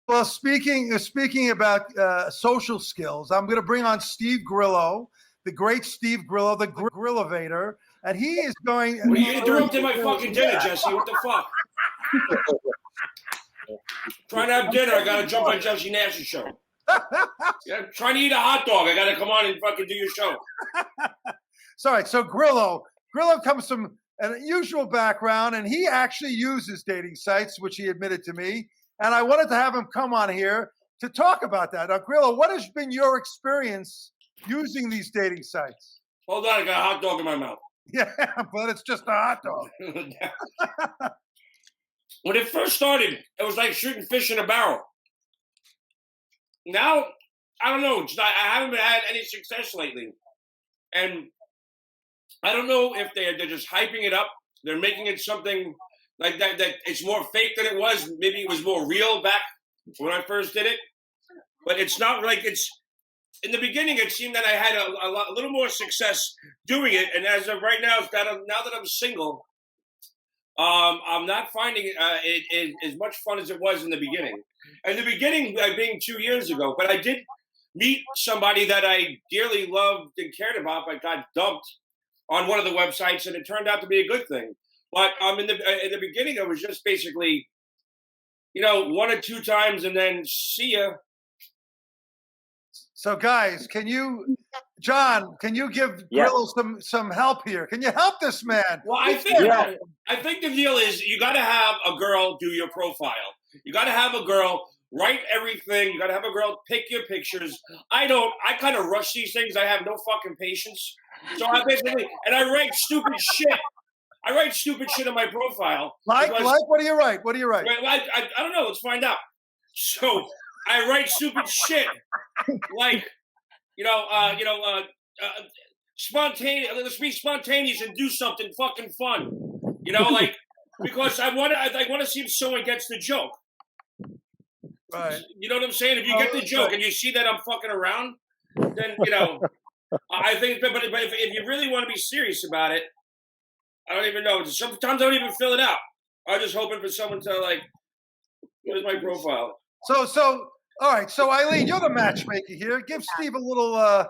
Well, speaking about social skills, I'm going to bring on Steve Grillo, the great Steve Grillo, the Grillovator, and he is going. Well, you interrupted my fucking dinner, Jesse. What the fuck? Trying to have dinner, I gotta jump on Jesse Nash's show. Yeah, trying to eat a hot dog, I gotta come on and fucking do your show. Sorry, so Grillo comes from an unusual background, and he actually uses dating sites, which he admitted to me. And I wanted to have him come on here to talk about that. Now, Grillo, what has been your experience using these dating sites? Hold on, I got a hot dog in my mouth. Yeah, but it's just a hot dog. When it first started, it was like shooting fish in a barrel. Now, I don't know. I haven't had any success lately. And I don't know if they're just hyping it up. They're making it something like that it's more fake than it was. Maybe it was more real back when I first did it. But it's not like it's... In the beginning, it seemed that I had a little more success doing it. And as of right now, now that I'm single, I'm not finding it as much fun as it was in the beginning. In the beginning, being 2 years ago, but I did meet somebody that I dearly loved and cared about, but got dumped on one of the websites, and it turned out to be a good thing. But in the beginning, it was just basically, 1 or 2 times, and then see ya. So, guys, John, can you give Grillo some help here? Can you help this man? Well, I think the deal is you got to have a girl do your profile. You got to have a girl write everything. You got to have a girl pick your pictures. I kind of rush these things. I have no fucking patience. So I write stupid shit. I write stupid shit on my profile. Like, what do you write? What do you write? I don't know. Let's find out. So I write stupid shit. Like, spontaneous. Let's be spontaneous and do something fucking fun. Because I want to see if someone gets the joke. Right. You know what I'm saying? If you get the joke and you see that I'm fucking around, then I think. But if you really want to be serious about it, I don't even know. Sometimes I don't even fill it out. I'm just hoping for someone to here's my profile. So. All right, so Eileen, you're the matchmaker here. Give Steve a little. I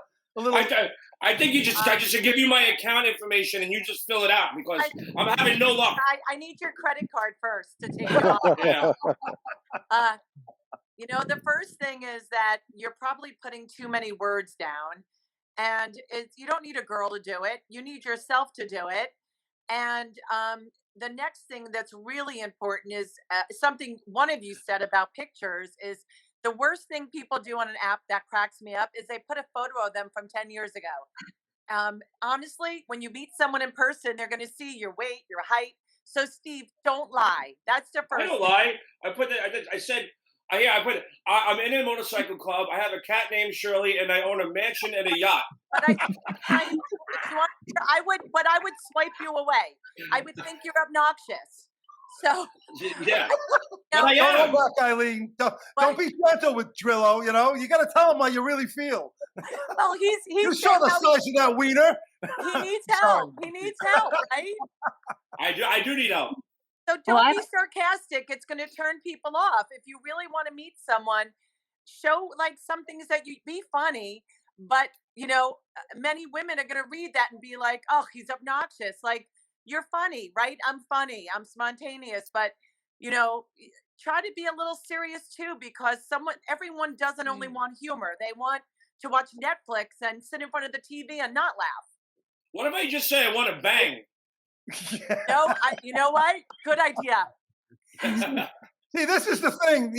think I just should give you my account information and you just fill it out because I'm having no luck. I need your credit card first to take it off. Yeah. The first thing is that you're probably putting too many words down, and you don't need a girl to do it. You need yourself to do it. And the next thing that's really important is something one of you said about pictures is. The worst thing people do on an app that cracks me up is they put a photo of them from 10 years ago. Honestly, when you meet someone in person, they're going to see your weight, your height. So, Steve, don't lie. That's the first. I don't lie. I'm in a motorcycle club. I have a cat named Shirley, and I own a mansion and a yacht. But I would swipe you away. I would think you're obnoxious. So yeah, don't hold back, Eileen. Don't be gentle with Grillo. You got to tell him how you really feel. Well, he's you show the size of that wiener. He needs help. He needs help, right? I do need help. So don't be sarcastic. It's going to turn people off. If you really want to meet someone, show some things that you be funny. But many women are going to read that and be like, "Oh, he's obnoxious." You're funny, right? I'm funny. I'm spontaneous, but try to be a little serious too, because everyone doesn't only want humor. They want to watch Netflix and sit in front of the TV and not laugh. What if I just say I want to bang? No, you know what? Good idea. See, this is the thing,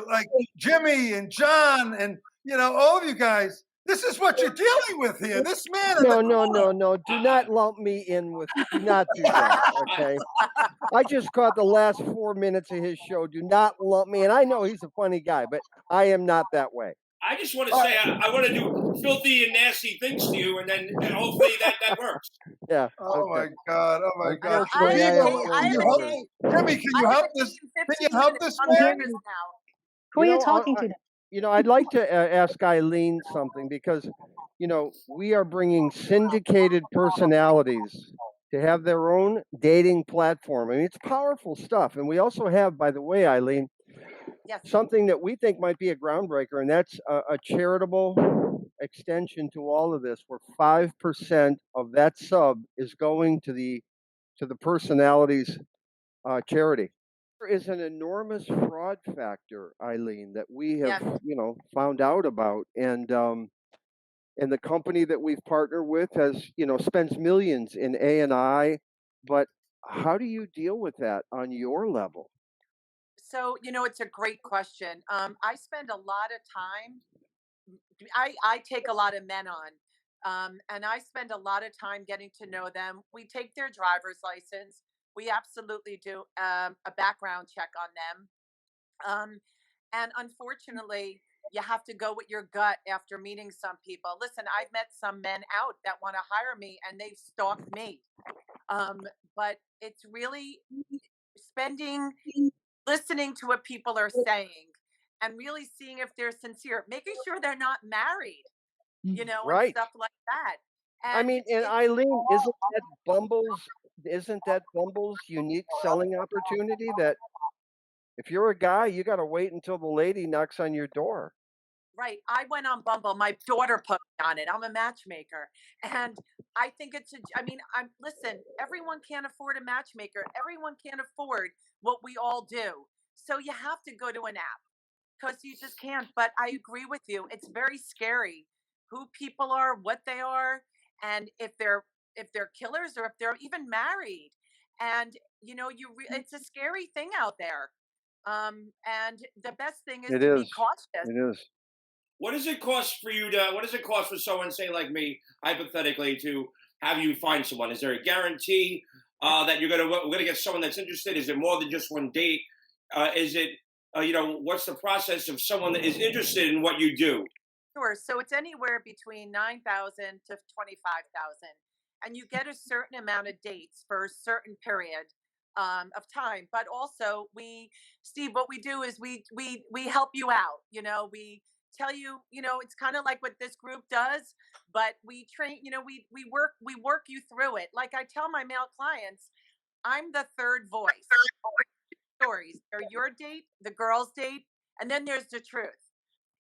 like Jimmy and John and all of you guys. This is what you're dealing with here. This man. No. Do not lump me in with. Do not do that. Okay. I just caught the last 4 minutes of his show. Do not lump me. And I know he's a funny guy, but I am not that way. I just want to say I want to do filthy and nasty things to you, and then hopefully that works. Yeah. Oh my God. Jimmy, can you help this? Can you help this man? Who are you talking to? I'd like to ask Eileen something because, we are bringing syndicated personalities to have their own dating platform. I mean, it's powerful stuff. And we also have, by the way, Eileen, Yes. something that we think might be a groundbreaker, and that's a charitable extension to all of this, where 5% of that sub is going to the personality's charity. There is an enormous fraud factor, Eileen, that we have, Yes. found out about, and the company that we've partnered with has, spends millions in A&I. But how do you deal with that on your level? So, it's a great question. I spend a lot of time. I take a lot of men on, and I spend a lot of time getting to know them. We take their driver's license. We absolutely do a background check on them. And unfortunately, you have to go with your gut after meeting some people. Listen, I've met some men out that want to hire me, and they've stalked me. Um, but it's really spending listening to what people are saying and really seeing if they're sincere, making sure they're not married, and Right. stuff like that. I And mean, and it's Eileen, all isn't that Bumble's unique selling opportunity that if you're a guy, you got to wait until the lady knocks on your door. right. I went on Bumble. My daughter put me on it. I'm a matchmaker. And I think I mean, listen, everyone can't afford a matchmaker. Everyone can't afford what we all do. So you have to go to an app because you just can't. But I agree with you. It's very scary who people are, what they are, and if they're killers or if they're even married. And it's a scary thing out there. And the best thing is It to be is. cautious. It is. What does it cost for you to? What does it cost for someone, say like me, hypothetically, to have you find someone? Is there a guarantee that we're gonna get someone that's interested? Is it more than just one date? Is it what's the process of someone that is interested in what you do? Sure. So it's anywhere between 9,000 to 25,000, and you get a certain amount of dates for a certain period of time. But also, Steve, what we do is we help you out. We tell you, it's kind of like what this group does, but we train. We work you through it. Like I tell my male clients, I'm the third voice. Stories. They're your date, the girl's date, and then there's the truth.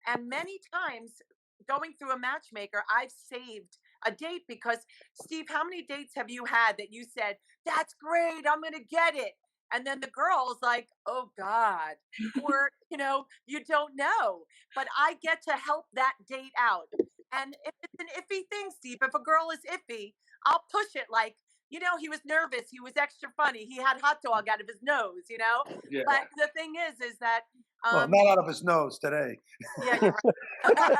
And many times going through a matchmaker, I've saved a date because, Steve, how many dates have you had that you said, that's great, I'm going to get it? And then the girl's like, oh God. Or, you don't know. But I get to help that date out. And if it's an iffy thing, Steve, if a girl is iffy, I'll push it like, he was nervous. He was extra funny. He had hot dog out of his nose. Yeah. But the thing is that, Well, not out of his nose today. yeah, you're right.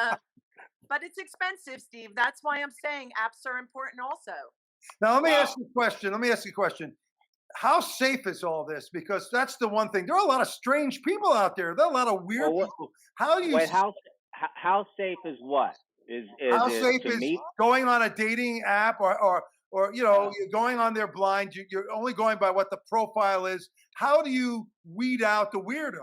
uh, but it's expensive, Steve. That's why I'm saying apps are important also. Now, let me Wow. ask you a question. Let me ask you a question. How safe is all this? Because that's the one thing. There are a lot of strange people out there. There are a lot of weird Well, what, people. How do you? wait, how safe is what? Is How it safe to is meet? going on a dating app, or you're going on there blind? You're only going by what the profile is. How do you weed out the weirdos?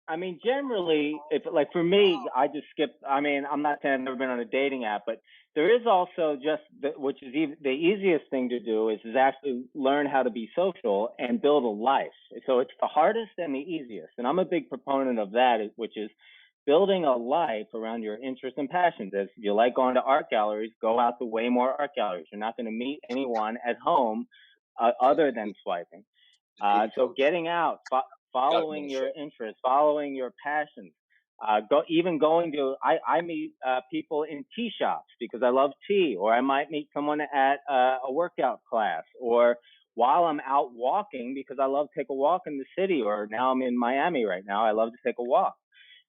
I mean, generally, if like for me, I just skip. I mean, I'm not saying I've never been on a dating app, but there is also just which is the easiest thing to do is actually learn how to be social and build a life. So it's the hardest and the easiest, and I'm a big proponent of that, which is building a life around your interests and passions. If you like going to art galleries, go out to way more art galleries. You're not going to meet anyone at home other than swiping. So getting out, following your interests, following your passions, going to, I meet people in tea shops because I love tea, or I might meet someone at a workout class, or while I'm out walking because I love to take a walk in the city, or now I'm in Miami right now, I love to take a walk.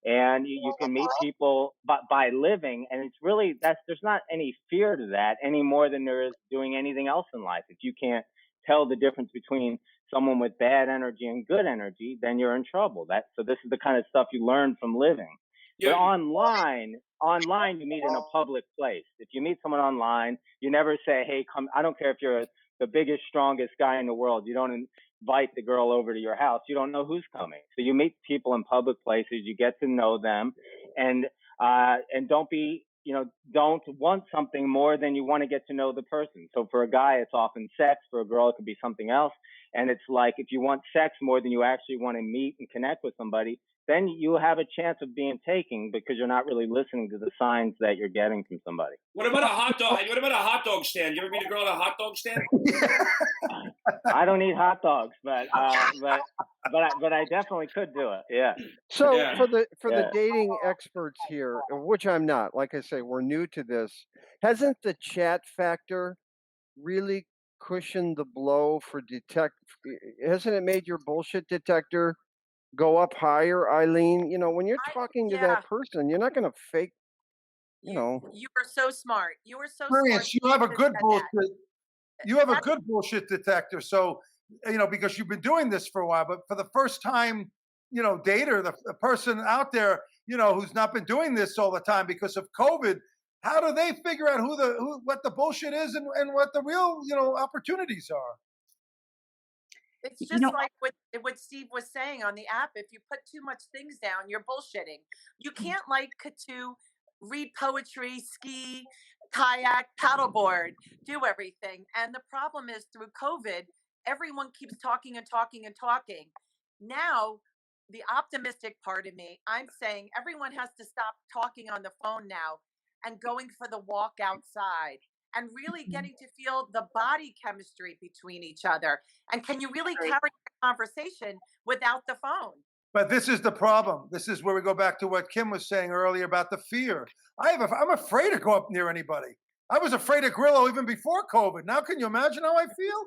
And you can meet people by living, and it's really there's not any fear to that any more than there is doing anything else in life. If you can't tell the difference between someone with bad energy and good energy, then you're in trouble. So this is the kind of stuff you learn from living. But Yeah. online you meet in a public place. If you meet someone online, you never say, "Hey, come." I don't care if you're the biggest, strongest guy in the world. You don't invite the girl over to your house. You don't know who's coming. So you meet people in public places. You get to know them, and don't want something more than you want to get to know the person. So for a guy, it's often sex. For a girl, it could be something else. and it's like if you want sex more than you actually want to meet and connect with somebody, then you have a chance of being taken because you're not really listening to the signs that you're getting from somebody. What about a hot dog? What about a hot dog stand? You ever meet a girl at a hot dog stand? I don't eat hot dogs, but I definitely could do it. Yeah. So Yeah. for the Yeah. dating experts here, which I'm not, like I say, we're new to this. Hasn't the chat factor really cushioned the blow for hasn't it made your bullshit detector go up higher, Eileen? You know, when you're talking to Yeah, that person, you're not gonna fake, you know. you were so smart. You were so smart. Experience, you have a to good said that. bullshit. You have a That's- good bullshit detector. So, you know, because you've been doing this for a while, but for the first time, you know, dater, the person out there, you know, who's not been doing this all the time because of COVID, how do they figure out what the bullshit is and what the real, you know, opportunities are? It's You just know, like what Steve was saying on the app. If you put too much things down, you're bullshitting. You can't like to read poetry, ski, kayak, paddleboard, do everything. And the problem is through COVID, everyone keeps talking and talking and talking. Now, the optimistic part of me, I'm saying everyone has to stop talking on the phone now and going for the walk outside and really getting to feel the body chemistry between each other. And can you really carry a conversation without the phone? But this is the problem. This is where we go back to what Kim was saying earlier about the fear. I'm afraid to go up near anybody. I was afraid of Grillo even before COVID. Now, can you imagine how I feel?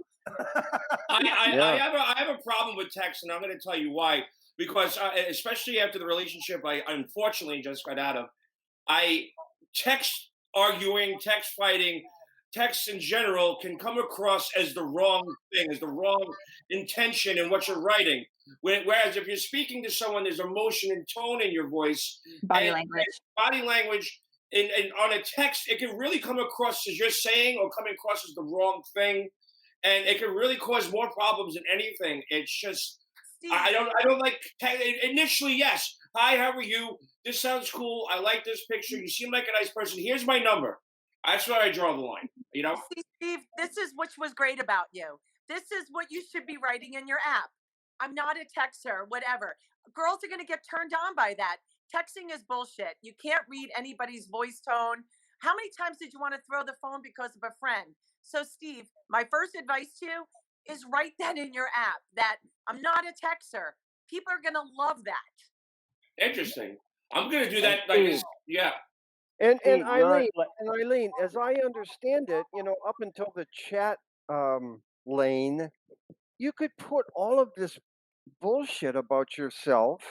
I have a problem with text, and I'm going to tell you why. Because especially after the relationship I unfortunately just got out of, text arguing, text fighting, text in general can come across as the wrong thing, as the wrong intention in what you're writing. Whereas if you're speaking to someone, there's emotion and tone in your voice, body and language. body language. And on a text, it can really come across as you're saying or coming across as the wrong thing, and it can really cause more problems than anything. It's just I don't like initially. Yes, hi, how are you? This sounds cool. I like this picture. You seem like a nice person. Here's my number. That's where I draw the line. You know. See, Steve, this is which was great about you. This is what you should be writing in your app. I'm not a texter, whatever. Girls are going to get turned on by that. Texting is bullshit. You can't read anybody's voice tone. How many times did you want to throw the phone because of a friend? So, Steve, my first advice to you is write that in your app that I'm not a texter. People are going to love that. Interesting. I'm gonna do that. Like this. Yeah. And Steve, Eileen, as I understand it, you know, up until the chat lane, you could put all of this bullshit about yourself,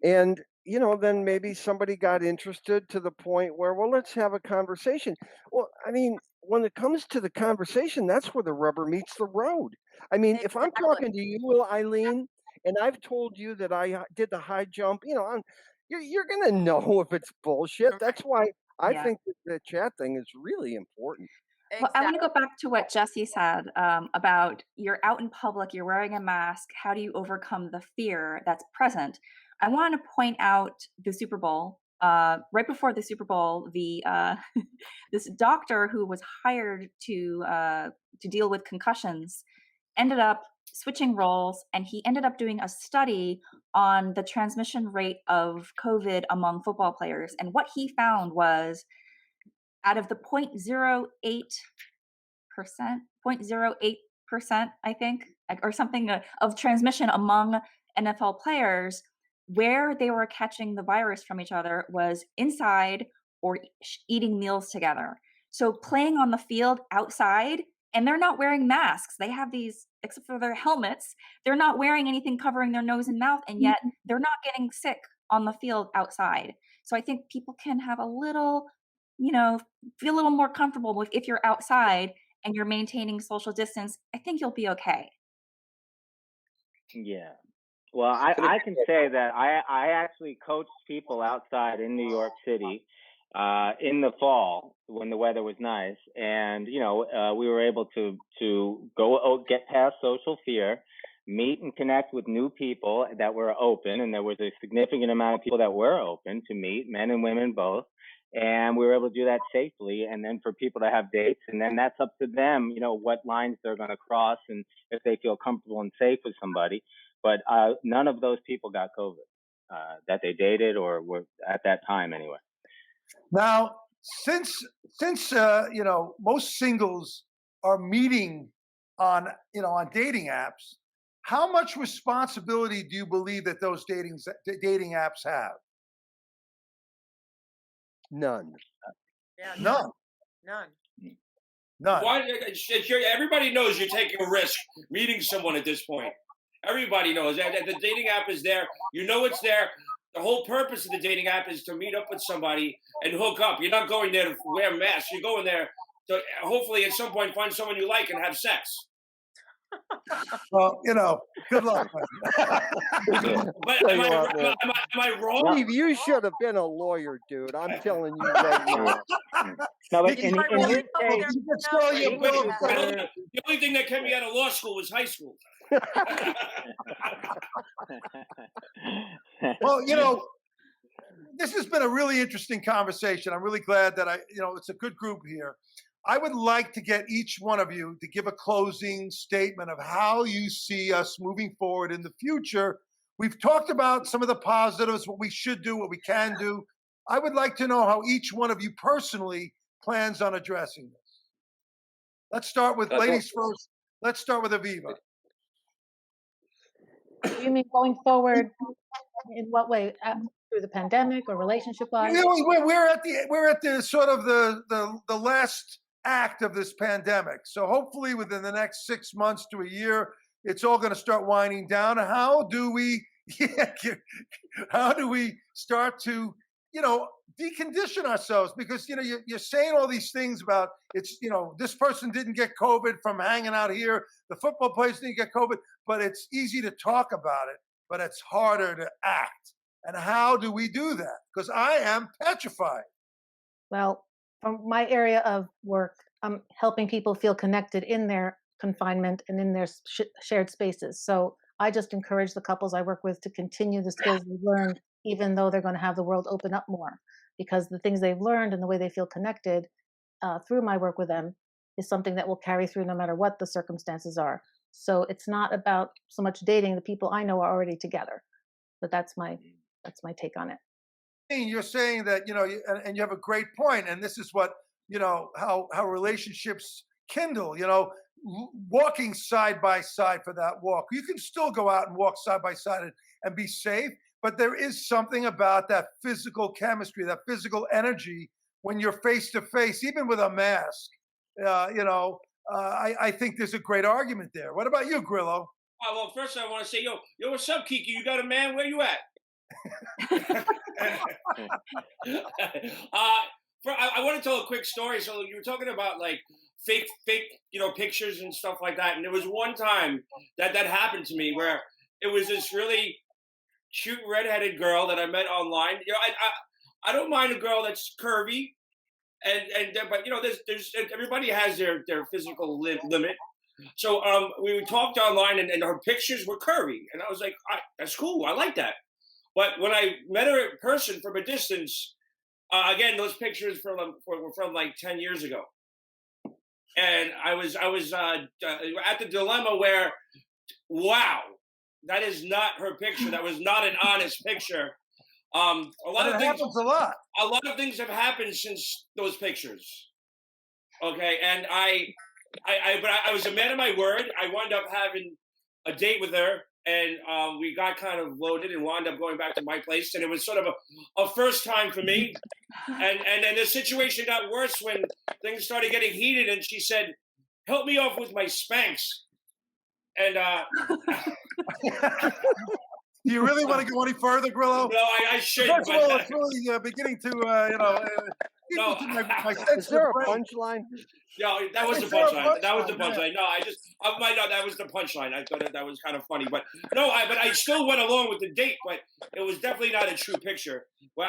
and you know, then maybe somebody got interested to the point where, well, let's have a conversation. Well, I mean, when it comes to the conversation, that's where the rubber meets the road. I mean, if I'm Exactly. talking to you, Eileen, and I've told you that I did the high jump, you know, you're gonna know if it's bullshit. That's why I Yeah. think that the chat thing is really important. Well, I want to go back to what Jesse said about you're out in public, you're wearing a mask. How do you overcome the fear that's present? I want to point out the Super Bowl. Right before the Super Bowl, the this doctor who was hired to deal with concussions ended up switching roles, and he ended up doing a study on the transmission rate of COVID among football players. And what he found was out of the 0.08%, 0.08%, I think, or something of transmission among NFL players, where they were catching the virus from each other was inside or eating meals together. So playing on the field outside, and they're not wearing masks. They have these, except for their helmets, they're not wearing anything covering their nose and mouth, and yet they're not getting sick on the field outside. So I think people can have a little, you know, feel a little more comfortable with if you're outside and you're maintaining social distance. I think you'll be okay. Yeah. Well, I can say that I actually coached people outside in New York City in the fall when the weather was nice, and you know we were able to go get past social fear, meet and connect with new people that were open, and there was a significant amount of people that were open to meet, men and women both, And we were able to do that safely. And then for people to have dates, and then that's up to them, what lines they're going to cross and if they feel comfortable and safe with somebody. But none of those people got COVID that they dated or were at that time anyway. Now, since most singles are meeting on dating apps, how much responsibility do you believe that those dating apps have? None. Yeah, None. none. None. Why? Everybody knows you're taking a risk meeting someone at this point. Everybody knows that the dating app is there. You know it's there. The whole purpose of the dating app is to meet up with somebody and hook up. You're not going there to wear masks. You're going there to hopefully at some point find someone you like and have sex. Well, good luck. But am I wrong? Steve, you should have been a lawyer, dude. I'm telling you right now. No, but You in might his really case, go there. The only thing that kept me out of law school was high school. Well, this has been a really interesting conversation. I'm really glad that it's a good group here. I would like to get each one of you to give a closing statement of how you see us moving forward in the future. We've talked about some of the positives, what we should do, what we can do. I would like to know how each one of you personally plans on addressing this. Let's start with ladies first. Let's start with Aviva. You mean going forward in what way? Through the pandemic or relationship-wise? We're at the sort of the last act of this pandemic. So hopefully within the next 6 months to a year, it's all going to start winding down. How do we start to decondition ourselves? Because you're saying all these things about this person didn't get COVID from hanging out here, the football players didn't get COVID, but it's easy to talk about it, but it's harder to act. And how do we do that? Because I am petrified. Well, from my area of work, I'm helping people feel connected in their confinement and in their shared spaces. So I just encourage the couples I work with to continue the skills they've learned, even though they're going to have the world open up more, because the things they've learned and the way they feel connected through my work with them is something that will carry through no matter what the circumstances are. So it's not about so much dating. The people I know are already together, but that's my take on it. You're saying that, and you have a great point, and this is what, how relationships kindle, walking side by side for that walk. You can still go out and walk side by side and be safe, but there is something about that physical chemistry, that physical energy when you're face to face, even with a mask. I think there's a great argument there. What about you, Grillo? Well, first I want to say, yo, what's up, Kiki? You got a man? Where you at? I want to tell a quick story. So you were talking about like fake, pictures and stuff like that. And there was one time that happened to me where it was this really cute redheaded girl that I met online. I don't mind a girl that's curvy, but there's everybody has their physical limit. So we talked online, and her pictures were curvy, and I was like, that's cool. I like that. But when I met her in person from a distance, again, those pictures were from like 10 years ago. And I was at the dilemma where, wow, that is not her picture. That was not an honest picture. A lot of things have happened since those pictures. Okay, and but I was a man of my word. I wound up having a date with her, and we got kind of loaded and wound up going back to my place. And it was sort of a first time for me. And then the situation got worse when things started getting heated. And she said, "Help me off with my Spanx." And do you really want to go any further, Grillo? No, I should. First of all, it's really beginning to, no, my sense. Is there a punchline? No, that was the punchline. That was the punchline. No, that was the punchline. I thought that was kind of funny, but no, but I still went along with the date, but it was definitely not a true picture. Well,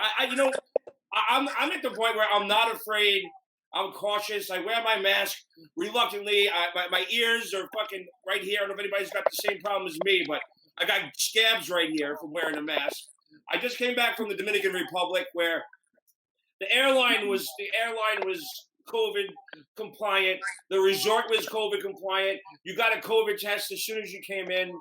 I'm at the point where I'm not afraid. I'm cautious. I wear my mask reluctantly. My ears are fucking right here. I don't know if anybody's got the same problem as me, but I got scabs right here from wearing a mask. I just came back from the Dominican Republic where The airline was COVID compliant. The resort was COVID compliant. You got a COVID test as soon as you came in.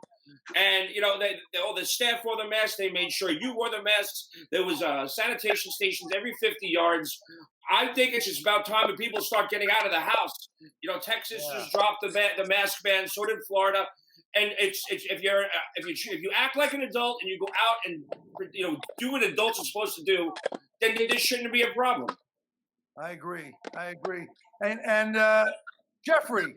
And, you know, all the staff wore the masks. They made sure you wore the masks. There was sanitation stations every 50 yards. I think it's just about time that people start getting out of the house. You know, Texas just dropped the mask ban. So did Florida. And it's if you act like an adult and you go out and, you know, do what adults are supposed to do, then this shouldn't be a problem. I agree. And Jeffrey,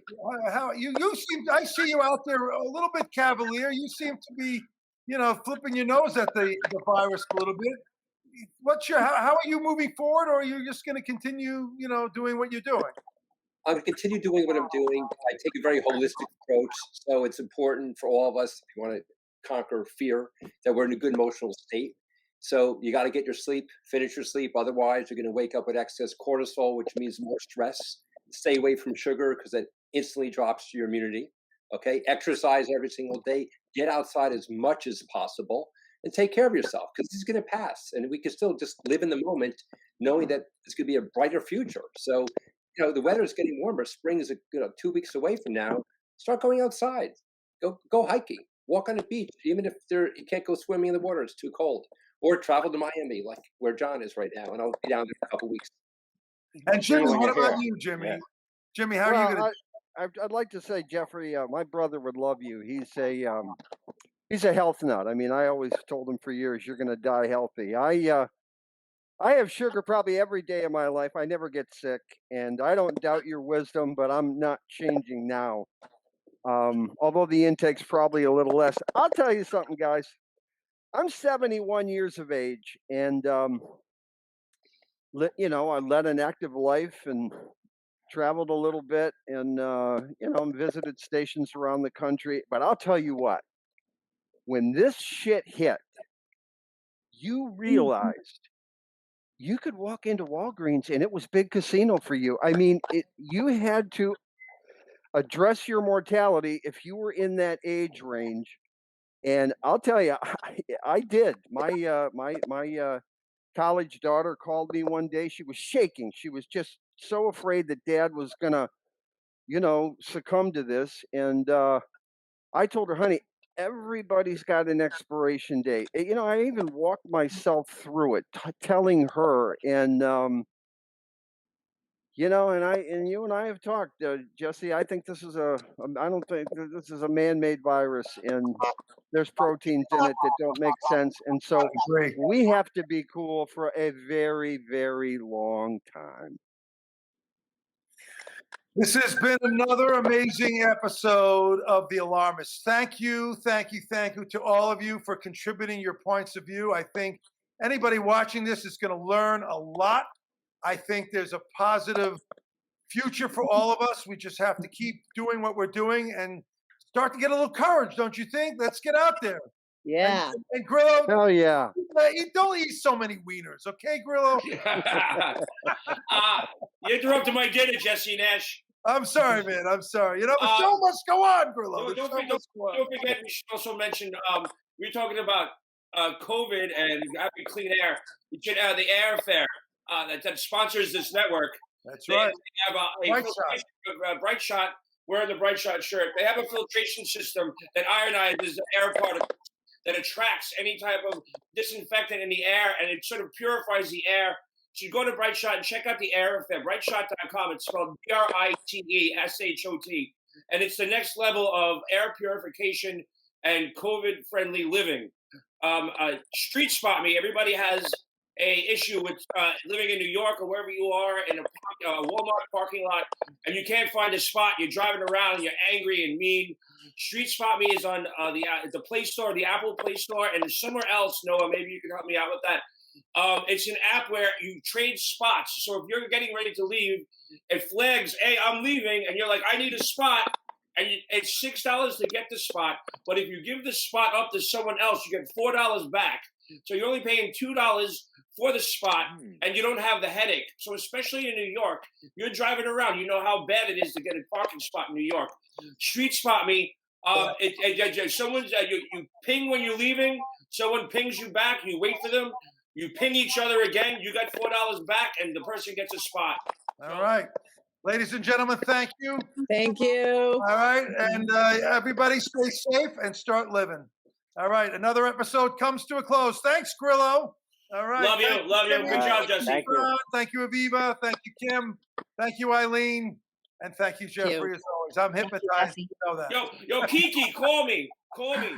how you seem? I see you out there a little bit cavalier. You seem to be, you know, flipping your nose at the virus a little bit. How are you moving forward, or are you just going to continue, you know, doing what you're doing? I'm going to continue doing what I'm doing. I take a very holistic approach, so it's important for all of us, if you want to conquer fear, that we're in a good emotional state. So you got to get your sleep, finish your sleep. Otherwise, you're going to wake up with excess cortisol, which means more stress. Stay away from sugar because that instantly drops your immunity. Okay, exercise every single day. Get outside as much as possible and take care of yourself because this is going to pass, and we can still just live in the moment, knowing that it's going to be a brighter future. So, you know, the weather is getting warmer. Spring is 2 weeks away from now. Start going outside. Go hiking. Walk on the beach, even if you can't go swimming in the water. It's too cold. Or travel to Miami, like where John is right now, and I'll be down there in a couple of weeks. And Jimmy, when what you're about here. you, Jimmy? Yeah. Jimmy, how are you going to? I'd like to say, Jeffrey, my brother would love you. He's a health nut. I mean, I always told him for years, you're going to die healthy. I have sugar probably every day of my life. I never get sick, and I don't doubt your wisdom, but I'm not changing now. Although the intake's probably a little less. I'll tell you something, guys. I'm 71 years of age, and I led an active life and traveled a little bit, and visited stations around the country. But I'll tell you what, when this shit hit, you realized you could walk into Walgreens and it was big casino for you. I mean, you had to address your mortality if you were in that age range. And I'll tell you, I did. My college daughter called me one day. She was shaking. She was just so afraid that Dad was gonna, succumb to this. And I told her, honey, everybody's got an expiration date. I even walked myself through it, telling her. And and you and I have talked, Jesse. I think this is I don't think this is a man-made virus, and there's proteins in it that don't make sense, and so Great. we have to be cool for a very, very long time. This has been another amazing episode of The Alarmist. Thank you to all of you for contributing your points of view. I think anybody watching this is going to learn a lot. I think there's a positive future for all of us. We just have to keep doing what we're doing and start to get a little courage, don't you think? Let's get out there. Yeah. And Grillo, Hell yeah. don't eat so many wieners, okay, Grillo? You interrupted my dinner, Jesse Nash. I'm sorry, man. I'm sorry. The show must go on, Grillo. Don't forget, we should also mention, we're talking about COVID and having clean air. We should the airfare that sponsors this network. That's right. They have a Bright Shot. Wearing the Bright Shot shirt. They have a filtration system that ionizes air particles, that attracts any type of disinfectant in the air, and it sort of purifies the air. So you go to Bright Shot and check out the air affair, brightshot.com. It's spelled BRITESHOT. And it's the next level of air purification and COVID-friendly living. Street Spot Me. Everybody has a issue with living in New York or wherever you are in a Walmart parking lot, and you can't find a spot. You're driving around and you're angry and mean. Street Spot Me is on the Play Store, the Apple Play Store, and somewhere else. Noah, maybe you can help me out with that. It's an app where you trade spots. So if you're getting ready to leave, it flags, hey, I'm leaving, and you're like, I need a spot. And it's $6 to get the spot. But if you give the spot up to someone else, you get $4 back. So you're only paying $2 for the spot, and you don't have the headache. So especially in New York, you're driving around. You know how bad it is to get a parking spot in New York. Street Spot Me. You ping when you're leaving. Someone pings you back. You wait for them. You ping each other again, you got $4 back, and the person gets a spot. All right. Ladies and gentlemen, thank you. Thank you. All right. And everybody stay safe and start living. All right. Another episode comes to a close. Thanks, Grillo. All right. Love you. Love you. Good job, Jesse. Thank you. Thank you, Aviva. Thank you, Kim. Thank you, Eileen. And thank you, Jeffrey, as always. I'm hypnotized. Jesse. You know that. Yo, Kiki, call me. Call me.